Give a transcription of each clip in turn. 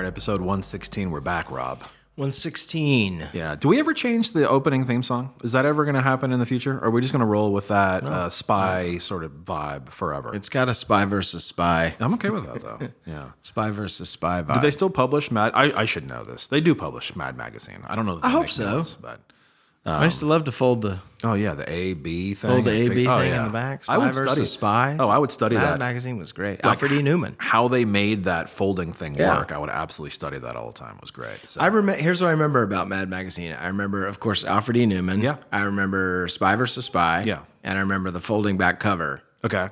episode 116. We're back, Rob. 116. Yeah. Do we ever change the opening theme song? Is that ever going to happen in the future? Or are we just going to roll with that spy sort of vibe forever? It's got a spy versus spy. I'm okay with that, though. Yeah. Spy versus spy vibe. Do they still publish Mad? I should know this. They do publish Mad Magazine. I don't know. That I they hope make so. notes, but I used to love to fold the the A-B thing. fold the A-B thing in the back. Spy I would versus study. spy. Oh, I would study Mad that. Magazine was great. Alfred E. Newman. How they made that folding thing Yeah. work. I would absolutely study that all the time. It was great. So. Here's what I remember about Mad Magazine. I remember, of course, Alfred E. Newman. Yeah. I remember Spy versus Spy. Yeah. And I remember the folding back cover. Okay.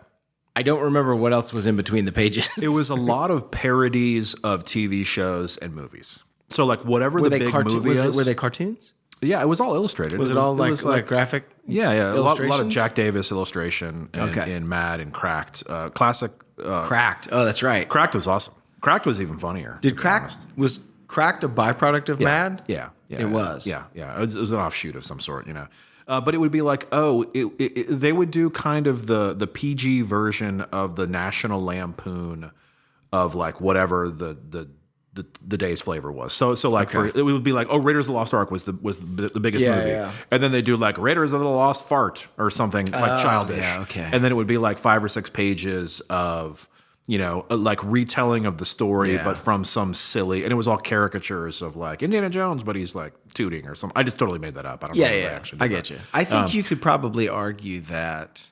I don't remember what else was in between the pages. It was a lot of parodies of TV shows and movies. So like whatever were the they big movie is. Were they cartoons? Yeah, it was all illustrated. Was it all like graphic? Yeah. A lot of illustrations? Jack Davis illustration in Mad and Cracked. Classic. Cracked. Oh, that's right. Cracked was awesome. Cracked was even funnier. Was Cracked a byproduct of Mad? Yeah. It was. Yeah. It was an offshoot of some sort, But it would be like, they would do kind of the PG version of the National Lampoon of like whatever the day's flavor was. So like it would be like, Raiders of the Lost Ark was the biggest movie. Yeah. And then they do like Raiders of the Lost Fart or something like childish. Yeah, okay. And then it would be like 5 or 6 pages of, like retelling of the story, but from some silly, and it was all caricatures of like Indiana Jones, but he's like tooting or something. I just totally made that up. I don't know. I get you. I think you could probably argue that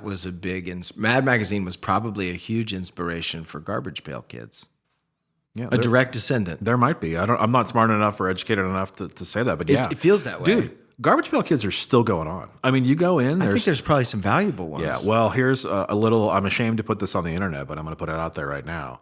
was a big, Mad Magazine was probably a huge inspiration for Garbage Pail Kids. Yeah, A direct descendant. There might be. I'm not smart enough or educated enough to say that, but yeah. It feels that way. Dude, Garbage Pail Kids are still going on. I mean, you go in, I think there's probably some valuable ones. Yeah, well, here's a little, I'm ashamed to put this on the internet, but I'm going to put it out there right now.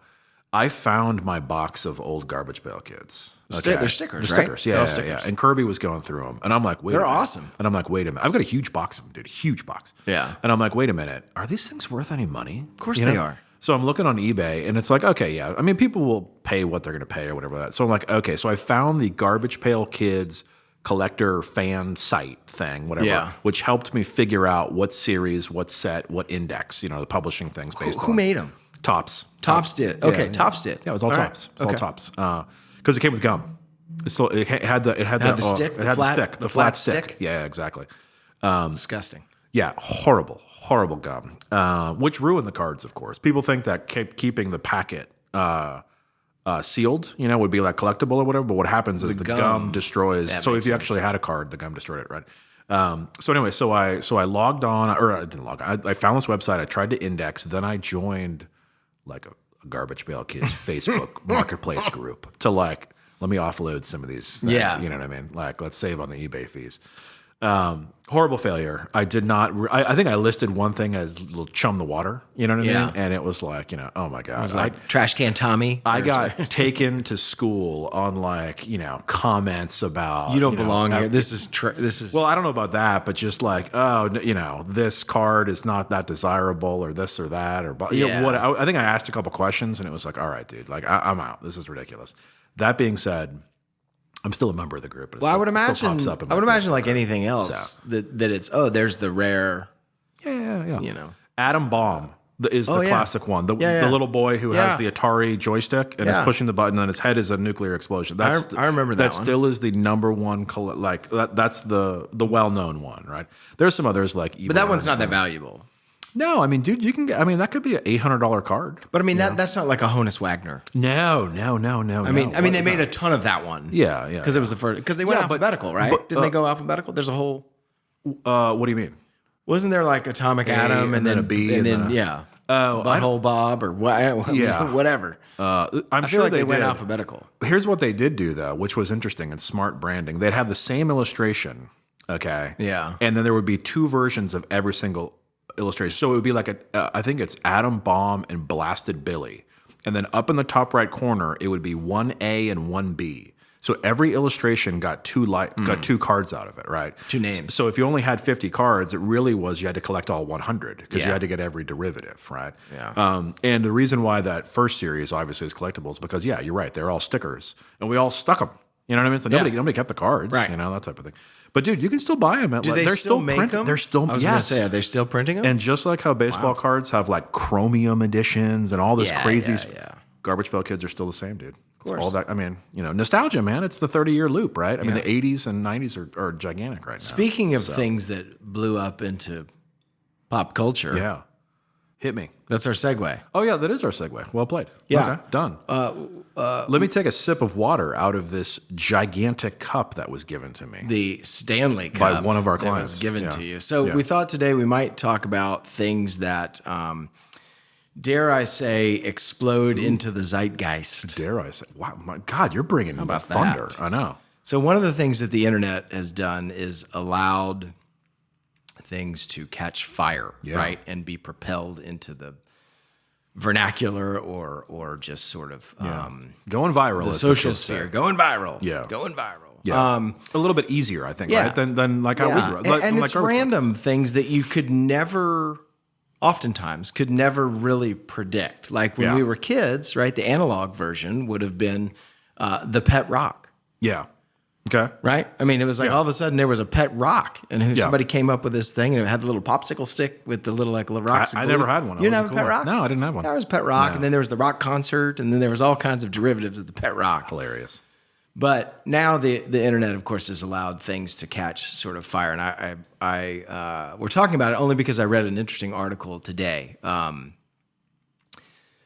I found my box of old Garbage Pail Kids. Okay. They're stickers, They're right? stickers, yeah, Stickers. yeah. And Kirby was going through them. And I'm like, wait a minute. They're awesome. And I'm like, wait a minute. I've got a huge box of them, dude. A huge box. Yeah. And I'm like, wait a minute. Are these things worth any money? Of course they are. So I'm looking on eBay, and it's like, okay, yeah. I mean, people will pay what they're going to pay or whatever that. So I'm like, okay. So I found the Garbage Pail Kids collector fan site thing, whatever, which helped me figure out what series, what set, what index, the publishing things based on. Who made them? Tops. Tops did. Okay, Tops did. Yeah, it was all Tops. It was all Tops. Because it came with gum. So it had the stick? It had the stick. The flat stick. Yeah, exactly. Disgusting. Yeah, horrible gum, which ruined the cards, of course. People think that keeping the packet sealed, would be like collectible or whatever. But what happens is the gum destroys. So if you actually had a card, the gum destroyed it, right? So anyway, so I logged on, or I didn't log on. I found this website. I tried to index. Then I joined like a Garbage Pail Kids Facebook marketplace group to like, let me offload some of these things. Yeah. You know what I mean? Like, let's save on the eBay fees. Horrible failure. I did not. I think I listed one thing as little chum the water. You know what I mean? And it was like, oh my god, it was like Trash Can Tommy. I got taken to school on like comments about you don't belong here. This is well, I don't know about that, but just like this card is not that desirable or this or that or what. I think I asked a couple questions and it was like, all right, dude, like I'm out. This is ridiculous. That being said, I'm still a member of the group. Well, I would imagine. Like anything else, that it's there's the rare. Yeah. Adam Baum is the classic one. The little boy who has the Atari joystick and is pushing the button, and his head is a nuclear explosion. I remember that. That still is the number one. Like that's the well-known one, right? There's some others like. But that one's not that valuable. No, I mean, dude, you can get. I mean, that could be an $800 card. But I mean, that's not like a Honus Wagner. No. I mean, they made a ton of that one. Yeah. Because it was the first. Because they went alphabetical, right? Didn't they go alphabetical? There's a whole. What do you mean? Wasn't there like Atomic Atom and then a B and then Butthole Bob or whatever? I'm sure sure they went alphabetical. Here's what they did do though, which was interesting and smart branding. They'd have the same illustration, okay? Yeah. And then there would be 2 versions of every single illustration. So it would be like I think it's Atom Bomb and Blasted Billy. And then up in the top right corner, it would be 1A and 1B. So every illustration got 2 cards out of it, right? 2 names. So if you only had 50 cards, it really was you had to collect all 100 because you had to get every derivative, right? Yeah. And the reason why that first series obviously is collectible is because you're right, they're all stickers, and we all stuck them. You know what I mean? So nobody kept the cards, right? That type of thing. But dude, you can still buy them. They're still make them? They're still. I was going to say, are they still printing them? And just like how baseball cards have like chromium editions and all this crazy. Garbage Pail Kids are still the same, dude. It's course. all that. I mean, nostalgia, man. It's the 30-year loop, right? I mean, the 80s and 90s are gigantic right now. Speaking of things that blew up into pop culture. Yeah. Hit me. That's our segue. Oh, yeah, that is our segue. Well played. Yeah. Okay, done. Let me take a sip of water out of this gigantic cup that was given to me. The Stanley Cup. By one of our that clients. was given to you. So we thought today we might talk about things that, dare I say, explode into the zeitgeist. Dare I say? Wow, my God, you're bringing the about thunder. that? I know. So one of the things that the internet has done is allowed things to catch fire, right, and be propelled into the vernacular or just sort of Going viral. the social sphere, going viral, going viral. Yeah. A little bit easier, I think, right? Than like how we grew up. And it's random things that you could never, oftentimes, could never really predict. Like when we were kids, right, the analog version would have been the pet rock. Yeah. Okay. Right? I mean, it was like all of a sudden there was a pet rock, and somebody came up with this thing, and it had a little popsicle stick with the little rocks. I never had one. You didn't have a pet rock? No, I didn't have one. There was a pet rock, and then there was the rock concert, and then there was all kinds of derivatives of the pet rock. Hilarious. But now the internet, of course, has allowed things to catch sort of fire, and we're talking about it only because I read an interesting article today.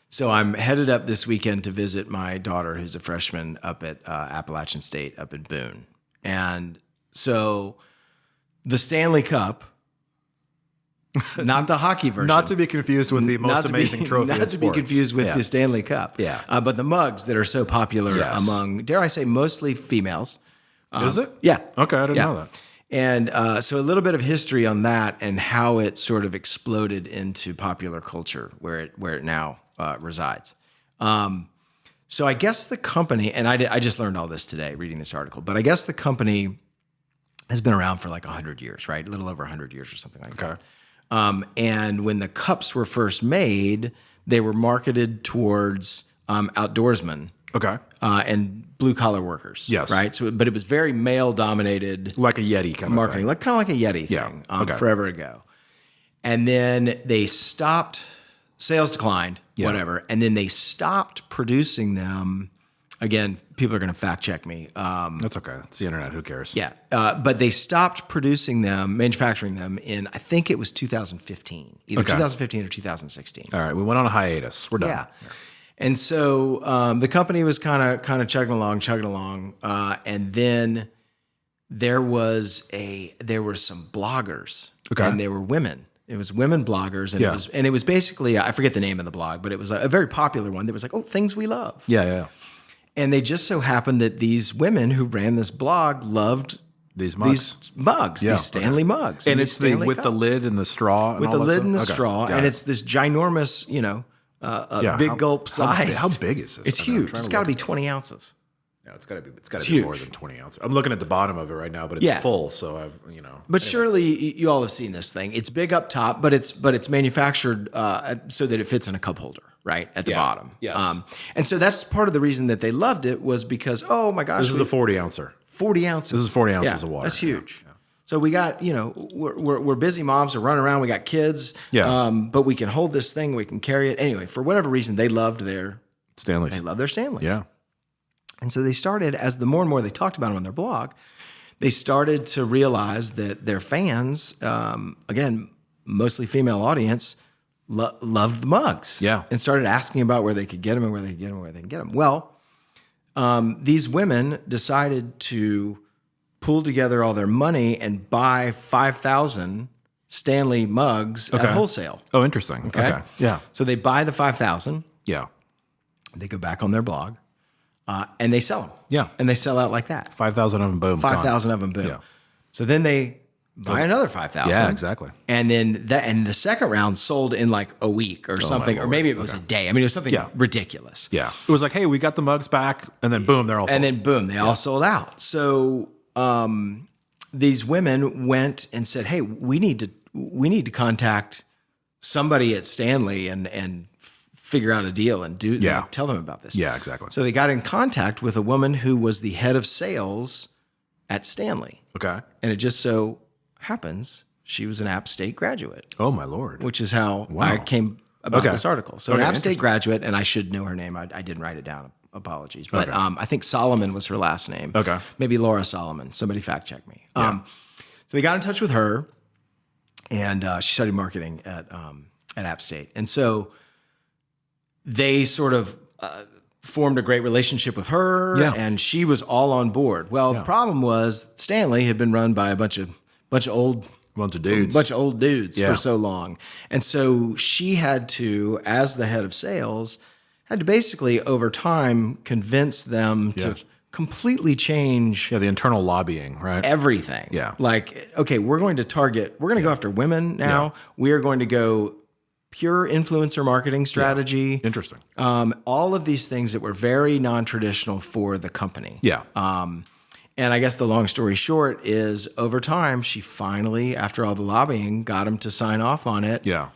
So I'm headed up this weekend to visit my daughter, who's a freshman up at Appalachian State up in Boone. And so the Stanley Cup, not the hockey version. Not to be confused with the most amazing trophy in Not to be confused with the Stanley Cup. Yeah. But the mugs that are so popular among, dare I say, mostly females. Is it? Yeah. Okay, I didn't know that. And so a little bit of history on that and how it sort of exploded into popular culture where it now resides. So I guess the company, and I just learned all this today reading this article, but I guess the company has been around for like 100 years, right? A little over 100 years or something like that. And when the cups were first made, they were marketed towards outdoorsmen. Okay. And blue collar workers. Yes. Right. So, but it was very male dominated. Like a Yeti kind of marketing, thing. like kind of like a Yeti thing. Okay. Forever ago. And then they stopped. Sales declined. Whatever. And then they stopped producing them. Again, people are going to fact check me. That's okay. It's the internet. Who cares? Yeah. But they stopped producing them, manufacturing them in, I think it was 2015, either 2015 or 2016. All right. We went on a hiatus. We're done. Yeah. And so the company was kind of chugging along, and then there were some bloggers, and they were women. It was women bloggers, and it was basically, I forget the name of the blog, but it was a very popular one that was like, oh, things we love. Yeah. And they just so happened that these women who ran this blog loved these mugs, these Stanley mugs, and it's with the lid and the straw, and with all the that lid stuff? and the straw, and it's this ginormous, big gulp size. How big is this? It's huge. It's got to be 20 ounces. Yeah, it's got to be more than 20 ounces. I'm looking at the bottom of it right now, but it's full. So But surely you all have seen this thing. It's big up top, but it's manufactured so that it fits in a cup holder, right at the bottom. Yes. And so that's part of the reason that they loved it was because my gosh, this is a 40 ouncer. 40 ounces. This is 40 ounces of water. That's huge. Yeah. So we got we're busy moms. We're running around. We got kids. Yeah. But we can hold this thing. We can carry it anyway. For whatever reason, they loved their Stanleys. They loved their Stanleys. Yeah. And so they started, as the more and more they talked about them on their blog, they started to realize that their fans, again, mostly female audience, loved the mugs. Yeah. And started asking about where they could get them and where they could get them and where they could get them. Well, these women decided to pool together all their money and buy 5,000 Stanley mugs at wholesale. Oh, interesting. Okay. Yeah. So they buy the 5,000. Yeah. They go back on their blog. And they sell them. Yeah. And they sell out like that. 5,000 of them, boom. 5,000 of them, boom. Yeah. So then they buy another 5,000. Yeah, exactly. And then the second round sold in like a week or something, or maybe it was a day. I mean, it was something ridiculous. Yeah. It was like, hey, we got the mugs back, and then boom, they're all sold. And then boom, they all sold out. So these women went and said, hey, we need to contact somebody at Stanley and figure out a deal and tell them about this. Yeah, exactly. So they got in contact with a woman who was the head of sales at Stanley. Okay. And it just so happens she was an App State graduate. Oh, my Lord. Which is how I came about this article. So an App State interesting. graduate, and I should know her name. I didn't write it down. Apologies. But I think Solomon was her last name. Okay. Maybe Laura Solomon. Somebody fact check me. So they got in touch with her, and she studied marketing at App State. And so they sort of formed a great relationship with her, and she was all on board. Well, the problem was Stanley had been run by a bunch of old dudes for so long. And so she had to, as the head of sales, had to basically over time convince them to completely change the internal lobbying, right? everything. Yeah. Like, okay, we're going to go after women now. Yeah. We are going to go pure influencer marketing strategy. Yeah. Interesting. All of these things that were very non-traditional for the company. Yeah. And I guess the long story short is over time, she finally, after all the lobbying, got him to sign off on it. Yeah.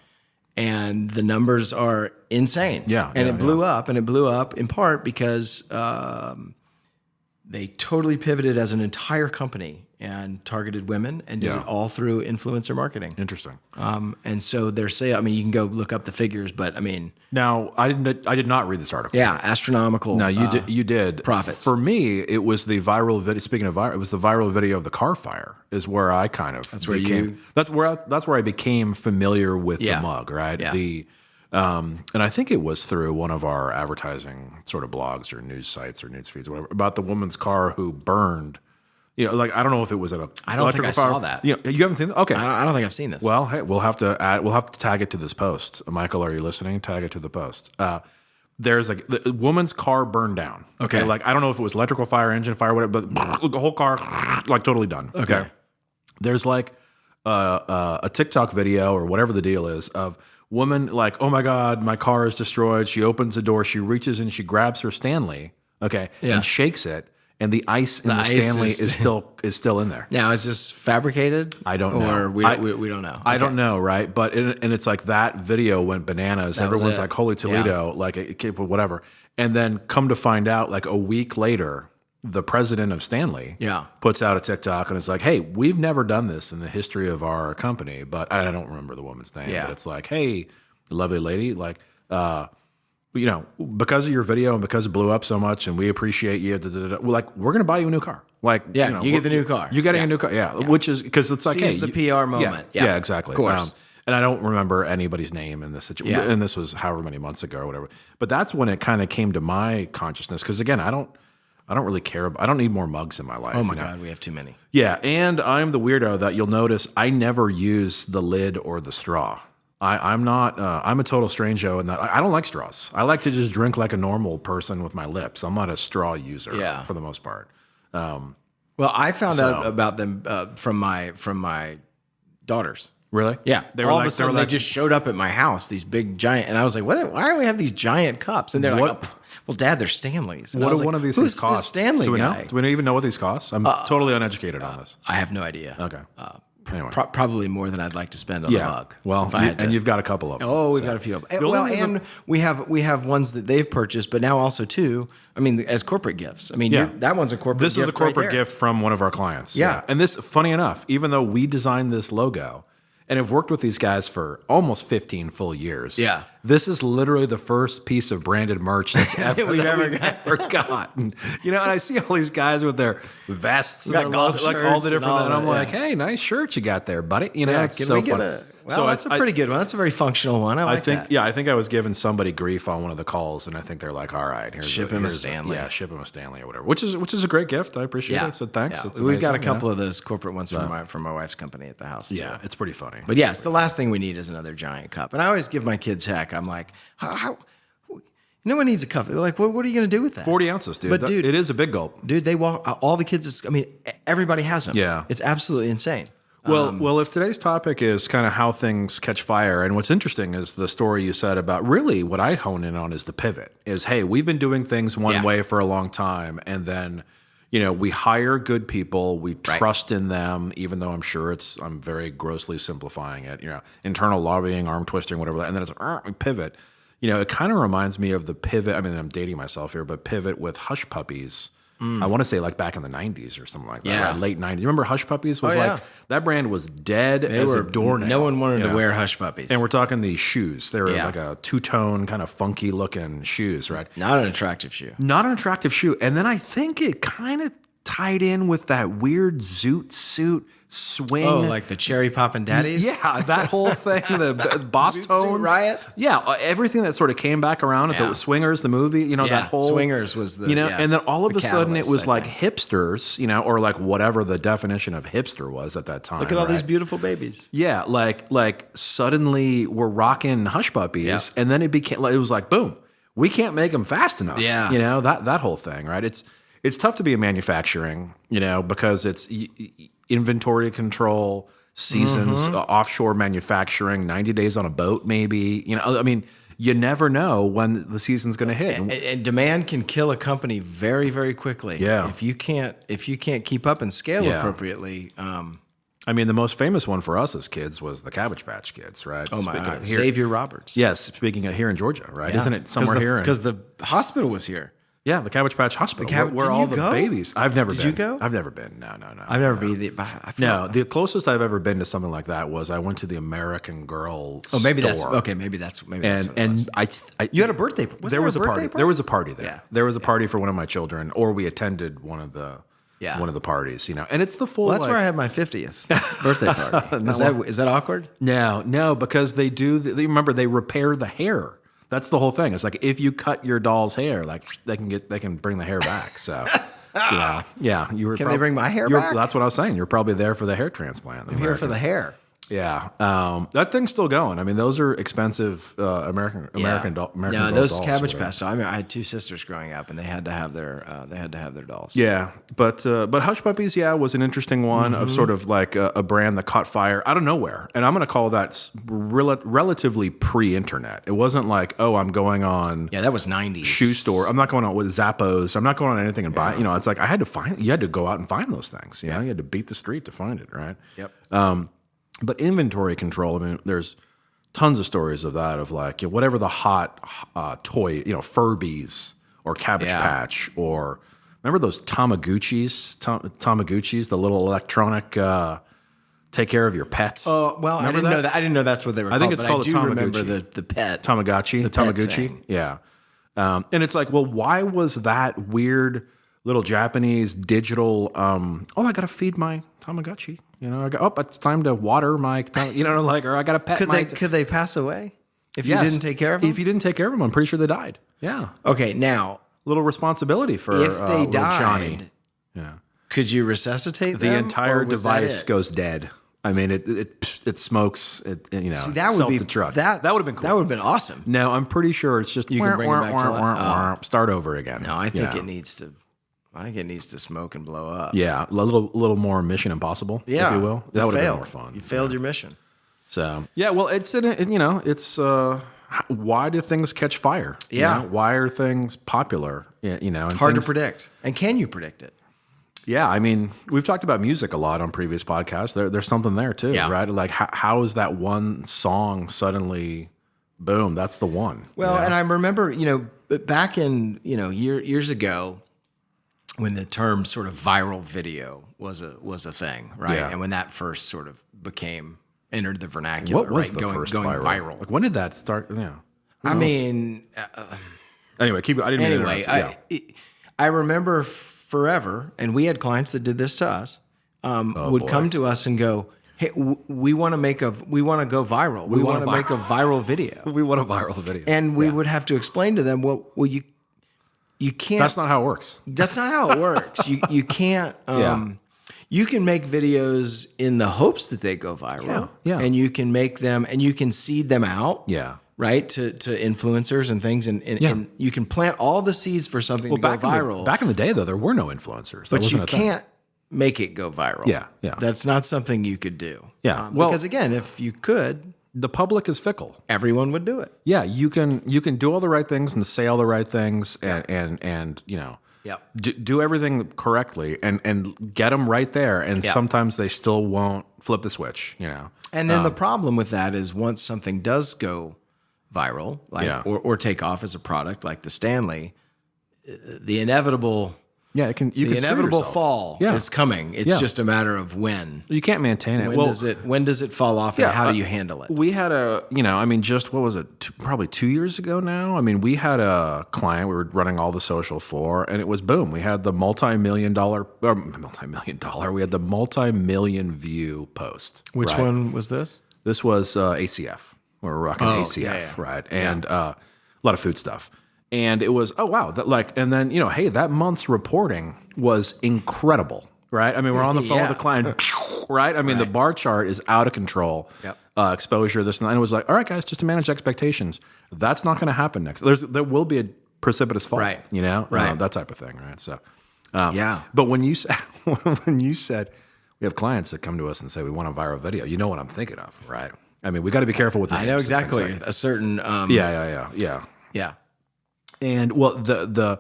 And the numbers are insane. Yeah. And it blew up. And it blew up in part because they totally pivoted as an entire company and targeted women and did it all through influencer marketing. Interesting. And so they're saying, I mean, you can go look up the figures, but I mean. Now, I did not read this article. Yeah, astronomical. No, you did. Profits. For me, it was the viral video. Speaking of viral, it was the viral video of the car fire. Is where I kind of that's where I became familiar with the mug, right? Yeah. And I think it was through one of our advertising sort of blogs or news sites or news feeds, or whatever, about the woman's car who burned. You know, like I don't know if it was at a. I don't think I saw that. You haven't seen that? Okay. I don't think I've seen this. Well, hey, we'll have to tag it to this post. Michael, are you listening? Tag it to the post. There's like the woman's car burned down. Okay. Like I don't know if it was electrical fire, engine fire, whatever, but the whole car like totally done. Okay. There's like a TikTok video or whatever the deal is of woman like, oh my God, my car is destroyed. She opens the door, she reaches in, she grabs her Stanley, and shakes it. And the ice in the Stanley is still in there. Now, is this fabricated? I don't know. Or we don't know. I don't know, right? But and it's like that video went bananas. Everyone's like, holy Toledo, like whatever. And then come to find out, like a week later, the president of Stanley puts out a TikTok and it's like, hey, we've never done this in the history of our company. But I don't remember the woman's name. But it's like, hey, lovely lady, like, because of your video and because it blew up so much and we appreciate you, we're going to buy you a new car. Like, you get the new car. You're getting a new car. Which is because it's like, Seize the PR moment. Yeah, exactly. Of course. And I don't remember anybody's name in this situation. And this was however many months ago or whatever. But that's when it kind of came to my consciousness. Because again, I don't really care. I don't need more mugs in my life. Oh my God, we have too many. Yeah. And I'm the weirdo that you'll notice I never use the lid or the straw. I'm not. I'm a total stranger in that I don't like straws. I like to just drink like a normal person with my lips. I'm not a straw user for the most part. Well, I found out about them from my daughters. Really? Yeah. All of a sudden, they just showed up at my house. These big giant, and I was like, Why do we have these giant cups? And they're like, well, Dad, they're Stanleys. And what do one of these things cost? Who's the Stanley guy? Do we even know what these cost? I'm totally uneducated on this. I have no idea. Okay. Anyway. Probably more than I'd like to spend on a mug. Well, and you've got a couple of them. Oh, we've got a few of them. Well, and we have ones that they've purchased, but now also too, I mean, as corporate gifts. I mean, that one's a corporate gift. This is a corporate gift from one of our clients. Yeah. And this, funny enough, even though we designed this logo and have worked with these guys for almost 15 full years. Yeah. This is literally the first piece of branded merch that's we've ever gotten. And I see all these guys with their vests and got golf like all the shirts different, and I'm like, hey, nice shirt you got there, buddy. It's can so we fun. get well, that's a pretty good one. That's a very functional one. I like that. Yeah, I think I was giving somebody grief on one of the calls, and I think they're like, all right, ship him a Stanley. Ship him a Stanley or whatever, which is a great gift. I appreciate it. So thanks. Yeah. We've got a couple of those corporate ones from my wife's company at the house too. Yeah, it's pretty funny. But yes, the last thing we need is another giant cup. And I always give my kids heck. I'm like, how no one needs a cup. They're like, what are you going to do with that? 40 ounces, dude. But dude, it is a big gulp. Dude, they walk, all the kids, everybody has them. Yeah. It's absolutely insane. Well, if today's topic is kind of how things catch fire, and what's interesting is the story you said about really what I hone in on is the pivot is, hey, we've been doing things one way for a long time. And then, we hire good people, we trust in them, even though I'm very grossly simplifying it, internal lobbying, arm twisting, whatever. And then it's we pivot. It kind of reminds me of the pivot. I mean, I'm dating myself here, but pivot with Hush Puppies I want to say like back in the 90s or something like that. Yeah. Right? Late 90s. You remember Hush Puppies was yeah. like, that brand was dead as a doornail. No one wanted you to know? wear Hush Puppies. And we're talking these shoes. They were Yeah. like a two-tone kind of funky looking shoes, right? Not an attractive shoe. Not an attractive shoe. And then I think it kind of tied in with that weird zoot suit swing. Oh, like the Cherry Poppin' Daddies? Yeah, that whole thing, the bop Zoot Suit tones. Riot? Yeah, everything that sort of came back around at the Swingers, the movie, you know, Yeah, that whole. Swingers was the. You know, yeah, and then all of the a sudden it catalyst, was I like think. hipsters, you know, or like whatever the definition of hipster was at that time. Look at all right? these beautiful babies. Yeah, like suddenly we're rocking Hush Puppies, Yeah. and then it was like, boom, we can't make them fast enough. Yeah. You know, that whole thing, right? It's tough to be in manufacturing, you know, because it's inventory control, seasons, offshore manufacturing, 90 days on a boat, maybe. You know, I mean, you never know when the season's going to hit. And demand can kill a company very, very quickly. Yeah. If you can't keep up and scale Yeah. appropriately. I mean, the most famous one for us as kids was the Cabbage Patch Kids, right? Oh my Speaking God. of here- Xavier Roberts. Yes, speaking of here in Georgia, right? Isn't it somewhere here? Because the hospital was here. Yeah, the Cabbage Patch Hospital, where Didn't all you the go? babies. I've never Did been. you go? I've never been. No. I've never been either, but I feel No, the closest I've ever been to something like that was I went to the American Girl. Oh, maybe store. that's okay. Maybe that's what it was. I You had a birthday. there was a party. There was a party there. Yeah. There was a party for one of my children, or we attended one of the parties. You know, and it's the full. Well, that's like, where I had my 50th birthday party. Is that awkward? No, because they do. They remember they repair the hair. That's the whole thing. It's like if you cut your doll's hair, like they can bring the hair back. So, you know, yeah, you were. Can they bring my hair back? That's what I was saying. You're probably there for the hair transplant. I'm here for the hair. Yeah, that thing's still going. I mean, those are expensive American No, Girl those dolls, Cabbage really. Patch. So I had two sisters growing up, and they had to have their dolls. Yeah, but Hush Puppies, was an interesting one of sort of like a brand that caught fire out of nowhere, and I'm going to call that relatively pre-internet. It wasn't like, oh, I'm going on that was 90s shoe store. I'm not going on with Zappos. I'm not going on anything and buy. You know, it's like I had to you had to go out and find those things. You know, you had to beat the street to find it, right? Yep. But inventory control, I mean, there's tons of stories of that, of like, you know, whatever the hot toy, you know, Furbies or Cabbage Patch, or remember those Tamagotchis, the little electronic take care of your pet. Oh, well, I didn't know that. I didn't know that's what they were called. I think it's called I a do Tamagotchi. remember the pet. Tamagotchi, the pet Tamagotchi. thing. Yeah. And it's like, well, why was that weird little Japanese digital, I got to feed my Tamagotchi. You know, it's time to water my, you know, like, or I got to pet Could they pass away if you Yes. didn't take care of them? If you didn't take care of them, I'm pretty sure they died. Yeah. Okay, now, Little responsibility for if they little Johnny. died, Yeah. could you resuscitate The them? entire or was that device it? goes dead. I mean, it smokes. You know, See, that would be self-destruct. that would have been cool. That would have been awesome. No, I'm pretty sure it's just You can bring it back to life. start over again. No, I think Yeah. it needs to. I think it needs to smoke and blow up. Yeah, a little more Mission Impossible, if you will. That would have been more fun. You failed your mission. So well, it's why do things catch fire? You Yeah. know? Why are things popular? You know, and Hard to things- predict. And can you predict it? Yeah, I mean, we've talked about music a lot on previous podcasts. There's something there too, Yeah. right? Like, how is that one song suddenly, boom? That's the one. Well, you know? and I remember, back in years ago, when the term sort of viral video was a thing, right? Yeah. And when that first sort of entered the vernacular, what was right? the going first viral? Like, when did that start? Yeah. I mean, Anyway, keep. I didn't mean to anyway, interrupt. I remember forever, and we had clients that did this to us. Would boy. come to us and go, "Hey, we want to go viral. We want to make a viral video." We want a viral video, And we would have to explain to them, well, you can't. that's not how it works. That's not how it works. You can't. You can make videos in the hopes that they go viral. Yeah. And you can make them, and you can seed them out. Yeah. Right to influencers and things, and you can plant all the seeds for something to go viral. Back in the day, though, there were no influencers. That but wasn't you a thing. can't make it go viral. Yeah. That's not something you could do. Yeah. Because again, if you could, The public is fickle. everyone would do it. Yeah, you can do all the right things and say all the right things and you know, Yep. do everything correctly and get them right there. And sometimes they still won't flip the switch. You know, And then the problem with that is once something does go viral, like or take off as a product, like the Stanley, the inevitable Yeah, it can. You The can inevitable yourself. fall is coming. It's just a matter of when. You can't maintain it. When does it fall off, and how do you handle it? We had just what was it? Probably 2 years ago now. I mean, we had a client we were running all the social for, and it was boom. We had the multi-million view post. Which one was this? This was ACF. We were rocking ACF, right? And a lot of food stuff. And it was, oh, wow. And then, hey, that month's reporting was incredible, right? I mean, we're on the phone with the client, right? I mean, the bar chart is out of control. Yep. Exposure, this and that. And it was like, all right, guys, just to manage expectations. That's not going to happen next. There will be a precipitous fall, right? That type of thing, right? So, But when you said we have clients that come to us and say we want a viral video, you know what I'm thinking of, right? I mean, we got to be careful with the names. I know exactly a certain. Yeah. And well, it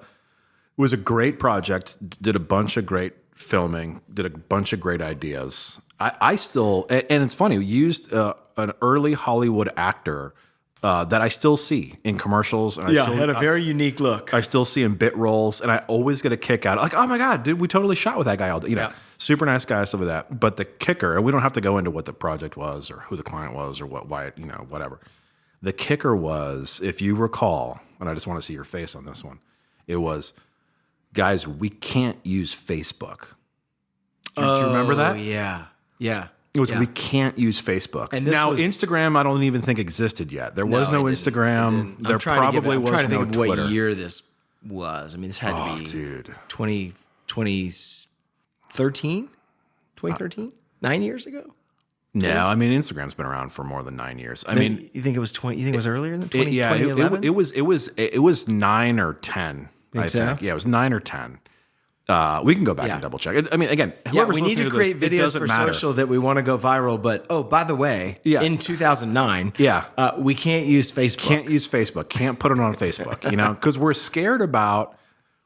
was a great project. Did a bunch of great filming. Did a bunch of great ideas. I still, and it's funny. We used an early Hollywood actor that I still see in commercials. And had a very unique look. I still see in bit roles, and I always get a kick out of like, oh my god, dude, we totally shot with that guy all day. Super nice guy, stuff like that. But the kicker, and we don't have to go into what the project was or who the client was or why, whatever. The kicker was, if you recall, and I just want to see your face on this one, it was, guys, we can't use Facebook. Do you remember that? Yeah. It was, we can't use Facebook. And now, Instagram, I don't even think existed yet. There was no Instagram. There probably was no Twitter. I'm trying to think of what year this was. I mean, this had to be 2013? 9 years ago? No, I mean Instagram's been around for more than 9 years. I mean, you think it was 20? You think it was earlier than 2011? It was 9 or 10. I think. Yeah, it was 9 or 10. We can go back and double check. I mean, again, whoever's we need to create videos for social that we want to go viral. But by the way, in 2009, we can't use Facebook. Can't use Facebook. Can't put it on Facebook. Because we're scared about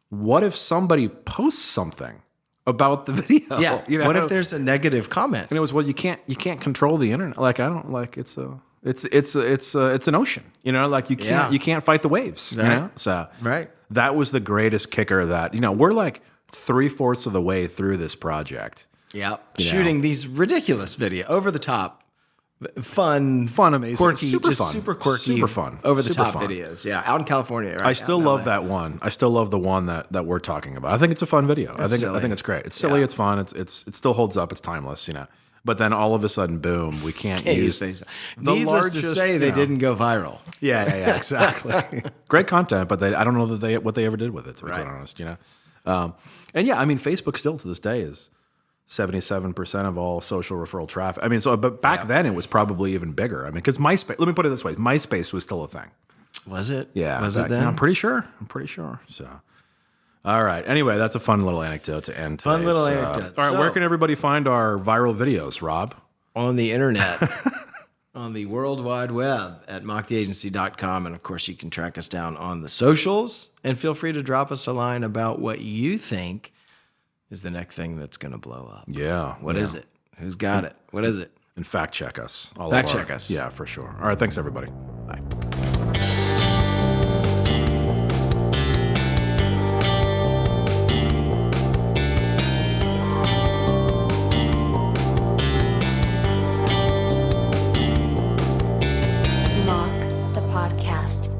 what if somebody posts something about the video. Yeah. What if there's a negative comment? And it was, well, you can't control the internet. Like, I don't like it's an ocean. Like you can't fight the waves. Right. So that was the greatest kicker that, we're like 3/4 of the way through this project. Yeah. Shooting these ridiculous video, over the top, fun, amazing, quirky, super quirky, super fun, over the top videos. Yeah, out in California. Right? I still love that one. I still love the one that we're talking about. I think it's a fun video. I think it's great. It's silly. It's fun. It still holds up. It's timeless. But then all of a sudden, boom, we can't use Facebook. Needless to say, they didn't go viral. Yeah, exactly. Great content, but I don't know what they ever did with it. To be quite honest, and I mean, Facebook still to this day is 77% of all social referral traffic. I mean, but back then it was probably even bigger. I mean, because MySpace, let me put it this way, MySpace was still a thing. Was it? Yeah. Was it then? I'm pretty sure. So, all right. Anyway, that's a fun little anecdote to end today. Anecdote. All right, where can everybody find our viral videos, Rob? On the internet. On the World Wide Web at mocktheagency.com. And of course, you can track us down on the socials. And feel free to drop us a line about what you think is the next thing that's going to blow up. Yeah. What is it? Who's got it? What is it? And fact check us. Check us. Yeah, for sure. All right. Thanks, everybody. Bye. Mock the Podcast.